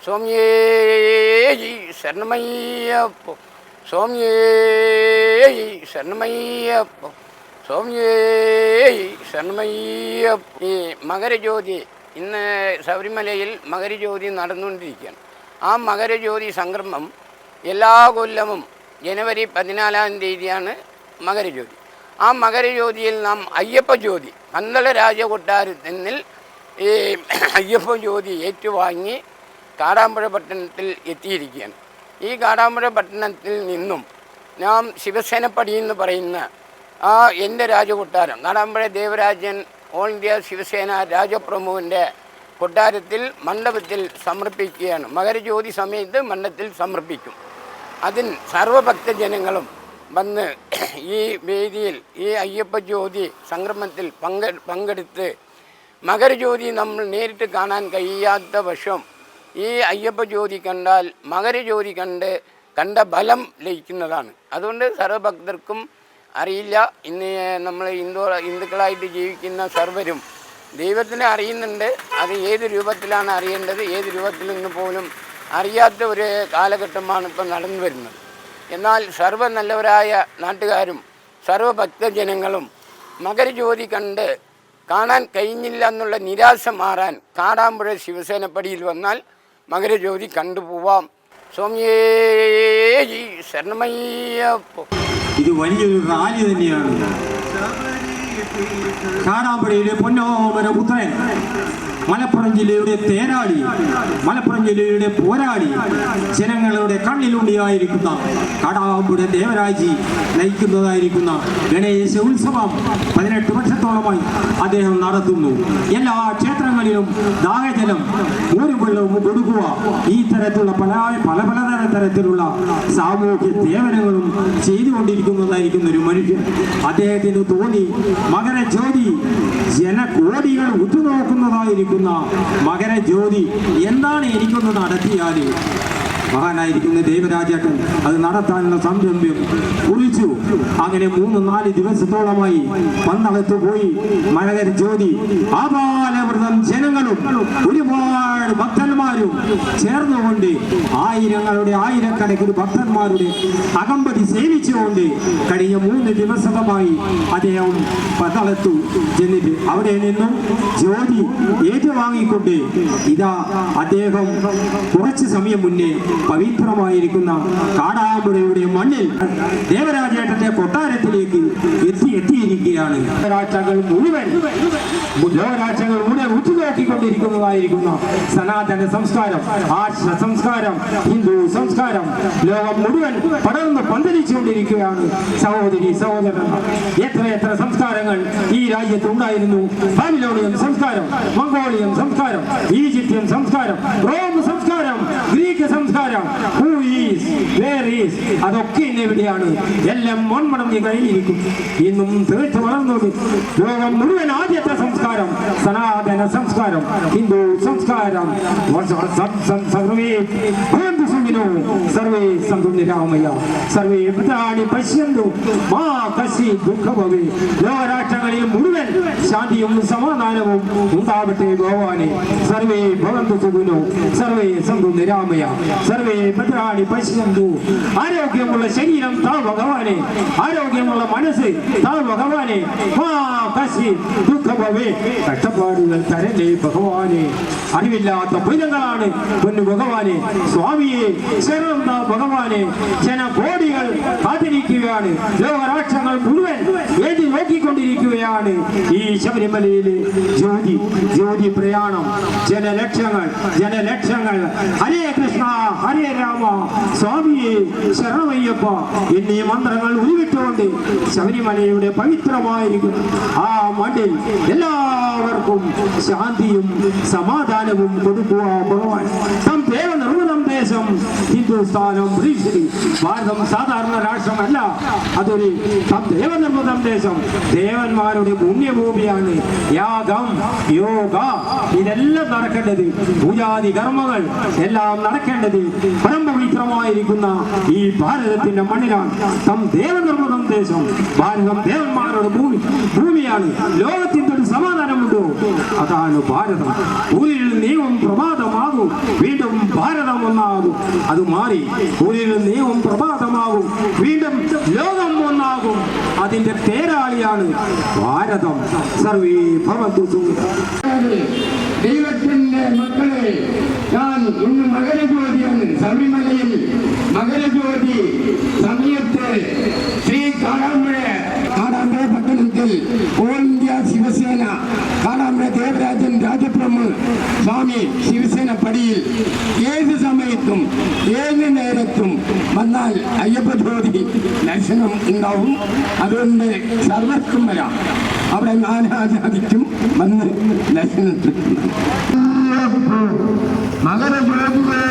സ്വാമിയേ ശരണമയ്യപ്പോ, സ്വാമിയേ ശരണമയ്യപ്പോ, സ്വാമിയേ ശരണമയ്യപ്പോ. ഈ മകരജ്യോതി ഇന്ന് ശബരിമലയിൽ മകരജ്യോതി നടന്നുകൊണ്ടിരിക്കുകയാണ്. ആ മകരജ്യോതി സംക്രമം എല്ലാ കൊല്ലവും ജനുവരി 14-ാം തീയതിയാണ് മകരജ്യോതി. ആ മകരജ്യോതിയിൽ നാം അയ്യപ്പ ജ്യോതി പന്തള രാജകൊട്ടാരത്തിൽ ഈ അയ്യപ്പ ജ്യോതി ഏറ്റുവാങ്ങി കാടാമ്പുഴ പട്ടണത്തിൽ എത്തിയിരിക്കുകയാണ്. ഈ കാടാമ്പുഴ പട്ടണത്തിൽ നിന്നും നാം ശിവസേനപ്പടി എന്ന് പറയുന്ന ആ എൻ്റെ രാജകൊട്ടാരം കാടാമ്പുഴ ദേവരാജൻ ഓൾ ഇന്ത്യ ശിവസേന രാജപ്രമുഖൻ്റെ കൊട്ടാരത്തിൽ മണ്ഡപത്തിൽ സമർപ്പിക്കുകയാണ്. മകരജ്യോതി സമയത്ത് മണ്ഡപത്തിൽ സമർപ്പിക്കും. അതിന് സർവഭക്തജനങ്ങളും വന്ന് ഈ വേദിയിൽ ഈ അയ്യപ്പ ജ്യോതി സംക്രമത്തിൽ പങ്കെടുത്ത് മകരജ്യോതി നമ്മൾ നേരിട്ട് കാണാൻ കഴിയാത്ത പക്ഷം ഈ അയ്യപ്പ ജ്യോതി കണ്ടാൽ മകരജ്യോതി കണ്ട ബലം ലഭിക്കുന്നതാണ്. അതുകൊണ്ട് സർവഭക്തർക്കും അറിയില്ല. ഇന്ന് നമ്മൾ ഹിന്ദുക്കളായിട്ട് ജീവിക്കുന്ന സർവരും ദൈവത്തിനെ അറിയുന്നുണ്ട്. അത് ഏത് രൂപത്തിലാണ് അറിയേണ്ടത്, ഏത് രൂപത്തിൽ നിന്ന് പോലും അറിയാത്ത ഒരു കാലഘട്ടമാണ് ഇപ്പം നടന്നു വരുന്നത്. എന്നാൽ സർവ്വ നല്ലവരായ നാട്ടുകാരും സർവഭക്തജനങ്ങളും മകരജ്യോതി കാണാൻ കഴിഞ്ഞില്ല എന്നുള്ള നിരാശ മാറാൻ കാടാമ്പുഴ ശിവസേനപ്പടിയിൽ വന്നാൽ മകരജ്യോതി കണ്ടുപോവാം. സ്വാമിയേ ശരണമയ്യപ്പോ. ഇത് വലിയൊരു റാലി തന്നെയാണ്. കാടാമ്പുഴയിലെ പൊന്നോമന പുത്രൻ, മലപ്പുറം ജില്ലയുടെ തേരാളി, മലപ്പുറം ജില്ലയുടെ പോരാളി, ജനങ്ങളുടെ കണ്ണിലുണ്ടിയായിരിക്കുന്ന കാടാമ്പുഴ ദേവരാജി നയിക്കുന്നതായിരിക്കുന്ന ഗണേശ ഉത്സവം 18 വർഷത്തോളമായി അദ്ദേഹം നടത്തുന്നു. എല്ലാ ക്ഷേത്രങ്ങളിലും ദാഹജലം, ഊരുവെള്ളവും കൊടുക്കുക, ഈ തരത്തിലുള്ള പല തരത്തിലുള്ള സാമൂഹ്യ സേവനങ്ങളും ചെയ്തുകൊണ്ടിരിക്കുന്നതായിരിക്കുന്ന ഒരു മനുഷ്യൻ. അദ്ദേഹത്തിന് തോന്നി മകരജ്യോതി ജനകോടികൾ ഉറ്റുനോക്കുന്നതായിരിക്കുന്ന മകരജ്യോതി എന്താണ് എനിക്കൊന്ന് നടത്തിയാൽ. മഹാനായിരിക്കുന്ന ദേവരാജേട്ടൻ അത് നടത്താനുള്ള സംരംഭം കുറിച്ചു. അങ്ങനെ 3-4 ദിവസത്തോളമായി പന്തളത്ത് പോയി മകരജ്യോതി ആപാലവൃതം ജനങ്ങളും ഒരുപാട് ഭക്തന്മാരും ചേർന്നുകൊണ്ട് ആയിരക്കണക്കിന് ഭക്തന്മാരുടെ അകമ്പടി സേവിച്ചുകൊണ്ട് കഴിഞ്ഞ 3 ദിവസമായി അദ്ദേഹം പന്തളത്തു ചെന്നിട്ട് അവിടെ നിന്നും ജ്യോതി ഏറ്റുവാങ്ങിക്കൊണ്ട് ഇതാ അദ്ദേഹം കുറച്ച് സമയം മുന്നേ പവിത്രമായിരിക്കുന്ന കാടാമ്പുഴയുടെ മണ്ണിൽ ദേവരാജേട്ടന്റെ കൊട്ടാരത്തിലേക്ക് എത്തിയിരിക്കുകയാണ്. രാഷ്ട്രങ്ങൾ മുഴുവൻ ഉറ്റുനോക്കിക്കൊണ്ടിരിക്കുന്നതായിരിക്കുന്ന സനാതന സംസ്കാരം, ആർഷ സംസ്കാരം, ഹിന്ദു സംസ്കാരം ലോകം മുഴുവൻ പടർന്ന് പന്തലിച്ചുകൊണ്ടിരിക്കുകയാണ്. സഹോദരി സഹോദരന്മാർ, എത്ര സംസ്കാരങ്ങൾ ഈ രാജ്യത്ത് ഉണ്ടായിരുന്നു. ബാബിലോണിയൻ സംസ്കാരം, മംഗോളിയൻ സംസ്കാരം, ഈജിപ്ഷ്യൻ സംസ്കാരം, റോം സംസ്കാരം, ഗ്രീക്ക് സംസ്കാരം, അതൊക്കെ ഇന്നെവിടെയാണ്. എല്ലാം മൺമടങ്ങി കഴിഞ്ഞിരിക്കും. ഇന്നും തീർച്ച വളർന്നത് ലോകം മുഴുവൻ ആദ്യത്തെ സംസ്കാരം സനാതന സംസ്കാരം, ഹിന്ദു സംസ്കാരം. സർവേ സന്തു നിരാമയ സർവേ ഭദ്രാണി പശ്യന്തു മാ കസി ദുഃഖഭവേ. ലോകരാഷ്ട്രങ്ങളിൽ മുഴുവൻ ശാന്തിയും സമാധാനവും ഉണ്ടാവട്ടെ ഭഗവാനെ. സർവേ ഭവന്തു സുഖിനോ സർവേ സന്തു നിരാമയ സർവേ ഭദ്രാണി പശ്യന്തു. ആരോഗ്യമുള്ള ശരീരം താ ഭഗവാനെ, ആരോഗ്യമുള്ള മനസ്സ് താ ഭഗവാനെ. മാ കസി ദുഃഖഭവേ. കഷ്ടപ്പാടുകൾ തരല്ലേ ഭഗവാനെ. അറിവില്ലാത്ത ഭുജങ്ങളാണ് പൊന്നു ഭഗവാനെ. സ്വാമിയെ ശരണം താ ഭഗവാനെ. ജനകോടികൾ കാത്തിരിക്കുകയാണ്. ലോകരാഷ്ട്രങ്ങൾ മുഴുവൻ ഏതി നോക്കിക്കൊണ്ടിരിക്കുകയാണ് ഈ ശബരിമലയിലെ ജ്യോതി പ്രയാണം. ജനലക്ഷങ്ങൾ ഹരേ കൃഷ്ണ ഹരേ രാമ സ്വാമിയെ ശരണമയ്യപ്പ എന്നീ മന്ത്രങ്ങൾ ഉരുവിട്ടുകൊണ്ട് ശബരിമലയുടെ പവിത്രമായിരിക്കും ആ മണ്ണിൽ എല്ലാവർക്കും ശാന്തിയും സമാധാനവും കൊടുക്കുക ഭഗവാൻ. തം ദേവനിർമ്മിതം ദേശം ഹിന്ദുസ്ഥാനം ഭാരതം സാധാരണ രാഷ്ട്രമല്ല, അതൊരു ദേവനിർമ്മിതം ദേശം, ദേവന്മാരുടെ പുണ്യഭൂമിയാണ്. യാഗം യോഗ ഇതെല്ലാം നടക്കേണ്ടത്, പൂജാതി കർമ്മങ്ങൾ എല്ലാം നടക്കേണ്ടത് പരമപവിത്രമായിരിക്കുന്ന ഈ ഭാരതത്തിന്റെ മണ്ണിലാണ്. തം ദേവനിർമ്മിതം ദേശം, ഭാരതം ദേവന്മാരുടെ ഭൂമിയാണ്. ലോകത്തിന്റെ ഒരു സമാധാനമുണ്ടോ? അതാണ് ഭാരതം. ഊരിൽ നീവും പ്രമാദമാകും വീണ്ടും ഭാരതം ഭാരതം ഒന്നാകും. അത് മാറി ഒരു നിയമം പ്രഭാതമാകും. വീണ്ടും ലോകം ഒന്നാകും. അതിന്റെ തേരാളിയാണ് ഭാരതം. സർവേ ഭവന്തു സുഖിനഃ. ദൈവത്തിന്റെ മക്കളെ, ഞാൻ ഇന്ന് മകരജ്യോതിയാണ്. ശബരിമലയിൽ മകരജ്യോതി സമയത്ത് ശ്രീ കാടാമ്പുഴ പട്ടണത്തിൽ ഓൾ ഇന്ത്യ ശിവസേന കാടാമ്പുഴ ദേവരാജൻ രാജപ്രഭു സ്വാമി ശിവസേന പടിയിൽ ഏത് സമയത്തും ഏത് നേരത്തും വന്നാൽ അയ്യപ്പ ജ്യോതി ദർശനം ഉണ്ടാവും. അതുകൊണ്ട് സർവർക്കും വരാം. അവിടെ നാനാജാതിക്കും വന്ന് ദർശനം മകരജ്യോതിയെ